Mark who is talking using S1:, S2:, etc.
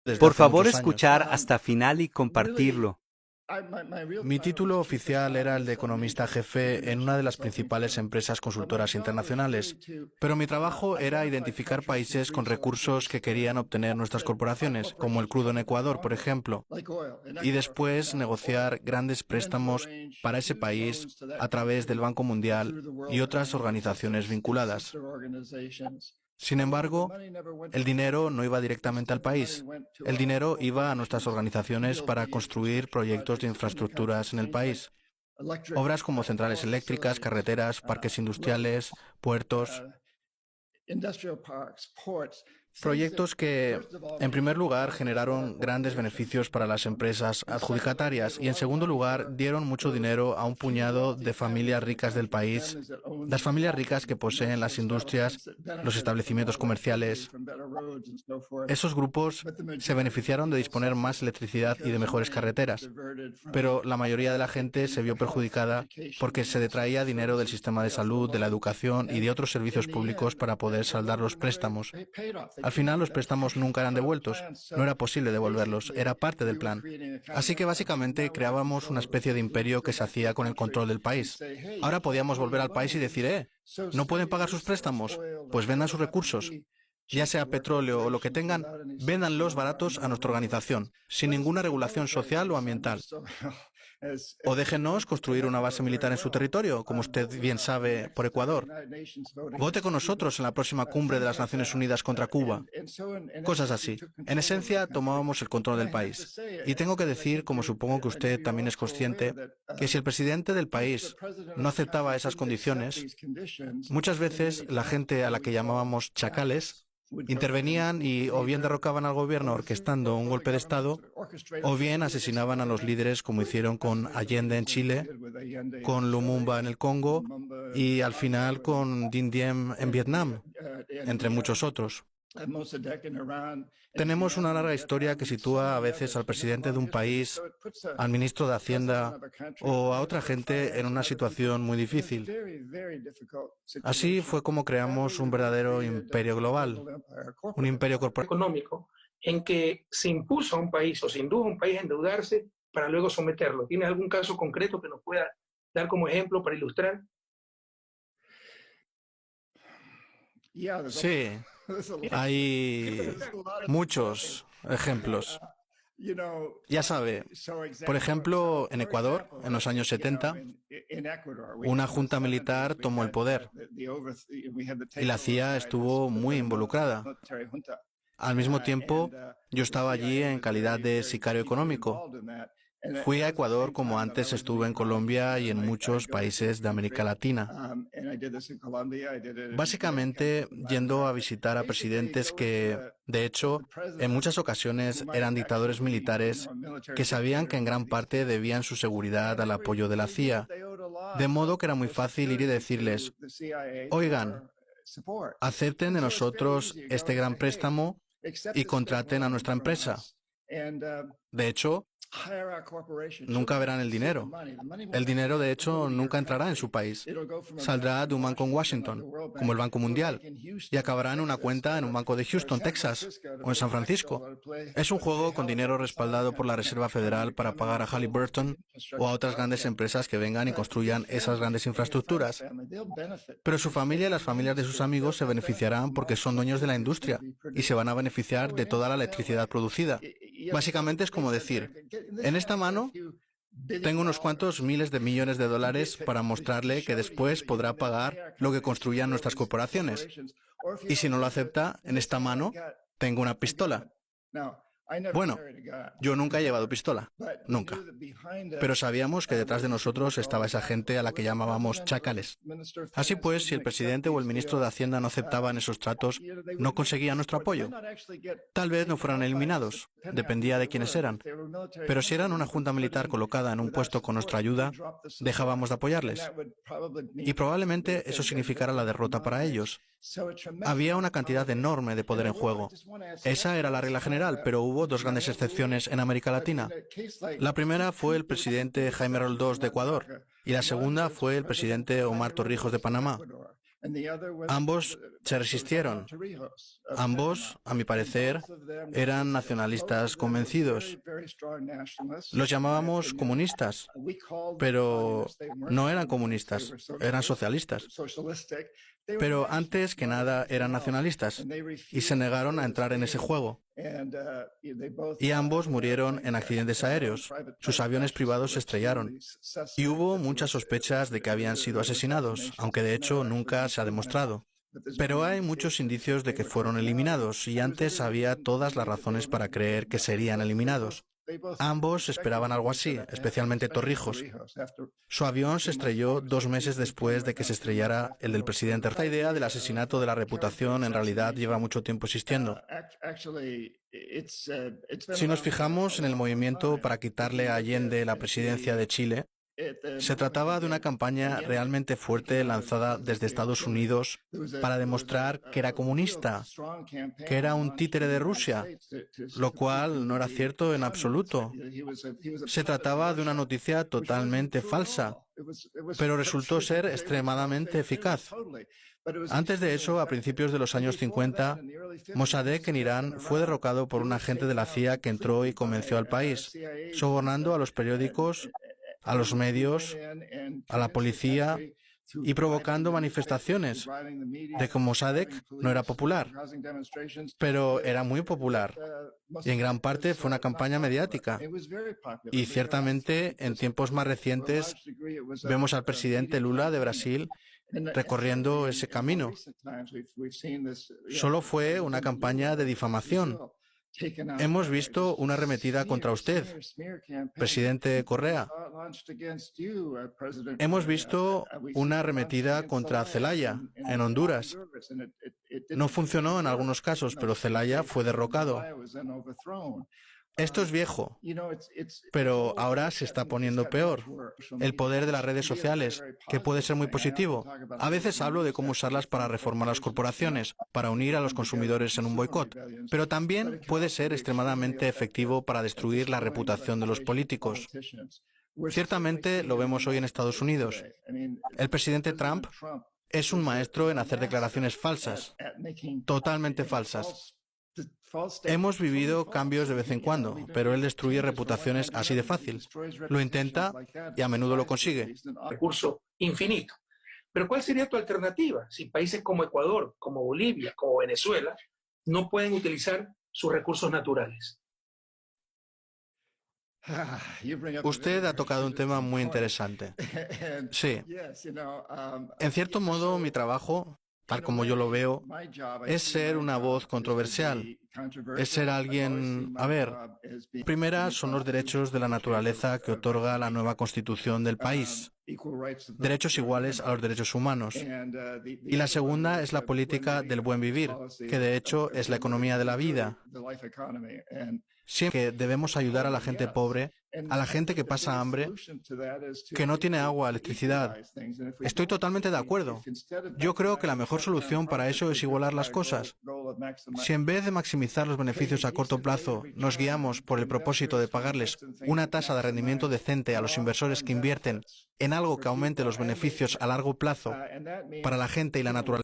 S1: desde
S2: Por
S1: hace
S2: favor,
S1: muchos años.
S2: escuchar hasta final y compartirlo.
S1: Mi título oficial era el de economista jefe en una de las principales empresas consultoras internacionales, pero mi trabajo era identificar países con recursos que querían obtener nuestras corporaciones, como el crudo en Ecuador, por ejemplo, y después negociar grandes préstamos para ese país a través del Banco Mundial y otras organizaciones vinculadas. Sin embargo, el dinero no iba directamente al país. El dinero iba a nuestras organizaciones para construir proyectos de infraestructuras en el país. Obras como centrales eléctricas, carreteras, parques industriales, puertos. Proyectos que, en primer lugar, generaron grandes beneficios para las empresas adjudicatarias y, en segundo lugar, dieron mucho dinero a un puñado de familias ricas del país, las familias ricas que poseen las industrias, los establecimientos comerciales. Esos grupos se beneficiaron de disponer más electricidad y de mejores carreteras, pero la mayoría de la gente se vio perjudicada porque se detraía dinero del sistema de salud, de la educación y de otros servicios públicos para poder saldar los préstamos. Al final, los préstamos nunca eran devueltos. No era posible devolverlos, era parte del plan. Así que básicamente creábamos una especie de imperio que se hacía con el control del país. Ahora podíamos volver al país y decir, ¿no pueden pagar sus préstamos? Pues vendan sus recursos. Ya sea petróleo o lo que tengan, véndanlos baratos a nuestra organización, sin ninguna regulación social o ambiental. O déjenos construir una base militar en su territorio, como usted bien sabe, por Ecuador. Vote con nosotros en la próxima cumbre de las Naciones Unidas contra Cuba. Cosas así. En esencia, tomábamos el control del país. Y tengo que decir, como supongo que usted también es consciente, que si el presidente del país no aceptaba esas condiciones, muchas veces la gente a la que llamábamos chacales intervenían y o bien derrocaban al gobierno orquestando un golpe de Estado, o bien asesinaban a los líderes como hicieron con Allende en Chile, con Lumumba en el Congo y al final con Dinh Diem en Vietnam, entre muchos otros. Tenemos una larga historia que sitúa a veces al presidente de un país, al ministro de Hacienda o a otra gente en una situación muy difícil. Así fue como creamos un verdadero imperio global, un imperio corporativo.
S3: Económico en que se impuso a un país o se indujo a un país a endeudarse para luego someterlo. ¿Tienes algún caso concreto que nos pueda dar como ejemplo para ilustrar?
S1: Sí, hay muchos ejemplos. Ya sabe, por ejemplo, en Ecuador, en los años 70, una junta militar tomó el poder y la CIA estuvo muy involucrada. Al mismo tiempo, yo estaba allí en calidad de sicario económico. Fui a Ecuador como antes estuve en Colombia y en muchos países de América Latina. Básicamente yendo a visitar a presidentes que, de hecho, en muchas ocasiones eran dictadores militares que sabían que en gran parte debían su seguridad al apoyo de la CIA. De modo que era muy fácil ir y decirles, oigan, acepten de nosotros este gran préstamo y contraten a nuestra empresa. De hecho, nunca verán el dinero. El dinero, de hecho, nunca entrará en su país. Saldrá de un banco en Washington, como el Banco Mundial, y acabará en una cuenta en un banco de Houston, Texas, o en San Francisco. Es un juego con dinero respaldado por la Reserva Federal para pagar a Halliburton o a otras grandes empresas que vengan y construyan esas grandes infraestructuras. Pero su familia y las familias de sus amigos se beneficiarán porque son dueños de la industria y se van a beneficiar de toda la electricidad producida. Básicamente es como decir, en esta mano tengo unos cuantos miles de millones de dólares para mostrarle que después podrá pagar lo que construyan nuestras corporaciones. Y si no lo acepta, en esta mano tengo una pistola. Bueno, yo nunca he llevado pistola, nunca. Pero sabíamos que detrás de nosotros estaba esa gente a la que llamábamos chacales. Así pues, si el presidente o el ministro de Hacienda no aceptaban esos tratos, no conseguían nuestro apoyo. Tal vez no fueran eliminados, dependía de quiénes eran. Pero si eran una junta militar colocada en un puesto con nuestra ayuda, dejábamos de apoyarles. Y probablemente eso significara la derrota para ellos. Había una cantidad enorme de poder en juego. Esa era la regla general, pero hubo dos grandes excepciones en América Latina. La primera fue el presidente Jaime Roldós de Ecuador y la segunda fue el presidente Omar Torrijos de Panamá. Ambos se resistieron. Ambos, a mi parecer, eran nacionalistas convencidos. Los llamábamos comunistas, pero no eran comunistas, eran socialistas. Pero antes que nada eran nacionalistas y se negaron a entrar en ese juego. Y ambos murieron en accidentes aéreos. Sus aviones privados se estrellaron. Y hubo muchas sospechas de que habían sido asesinados, aunque de hecho nunca se ha demostrado. Pero hay muchos indicios de que fueron eliminados y antes había todas las razones para creer que serían eliminados. Ambos esperaban algo así, especialmente Torrijos. Su avión se estrelló 2 meses después de que se estrellara el del presidente. Esta idea del asesinato de la reputación en realidad lleva mucho tiempo existiendo. Si nos fijamos en el movimiento para quitarle a Allende la presidencia de Chile, se trataba de una campaña realmente fuerte lanzada desde Estados Unidos para demostrar que era comunista, que era un títere de Rusia, lo cual no era cierto en absoluto. Se trataba de una noticia totalmente falsa, pero resultó ser extremadamente eficaz. Antes de eso, a principios de los años 50, Mossadegh en Irán fue derrocado por un agente de la CIA que entró y convenció al país, sobornando a los periódicos, a los medios, a la policía y provocando manifestaciones de que Mossadegh no era popular, pero era muy popular y en gran parte fue una campaña mediática. Y ciertamente en tiempos más recientes vemos al presidente Lula de Brasil recorriendo ese camino. Solo fue una campaña de difamación. Hemos visto una arremetida contra usted, presidente Correa. Hemos visto una arremetida contra Zelaya, en Honduras. No funcionó en algunos casos, pero Zelaya fue derrocado. Esto es viejo, pero ahora se está poniendo peor. El poder de las redes sociales, que puede ser muy positivo. A veces hablo de cómo usarlas para reformar las corporaciones, para unir a los consumidores en un boicot, pero también puede ser extremadamente efectivo para destruir la reputación de los políticos. Ciertamente lo vemos hoy en Estados Unidos. El presidente Trump es un maestro en hacer declaraciones falsas, totalmente falsas. Hemos vivido cambios de vez en cuando, pero él destruye reputaciones así de fácil. Lo intenta y a menudo lo consigue.
S3: Recurso infinito. Pero ¿cuál sería tu alternativa si países como Ecuador, como Bolivia, como Venezuela no pueden utilizar sus recursos naturales?
S1: Usted ha tocado un tema muy interesante. Sí. En cierto modo, mi trabajo, tal como yo lo veo, es ser una voz controversial. Es ser alguien... A ver, primera son los derechos de la naturaleza que otorga la nueva constitución del país. Derechos iguales a los derechos humanos. Y la segunda es la política del buen vivir, que de hecho es la economía de la vida. Siempre que debemos ayudar a la gente pobre, a la gente que pasa hambre, que no tiene agua, electricidad. Estoy totalmente de acuerdo. Yo creo que la mejor solución para eso es igualar las cosas. Si en vez de maximizar los beneficios a corto plazo, nos guiamos por el propósito de pagarles una tasa de rendimiento decente a los inversores que invierten en algo que aumente los beneficios a largo plazo para la gente y la naturaleza,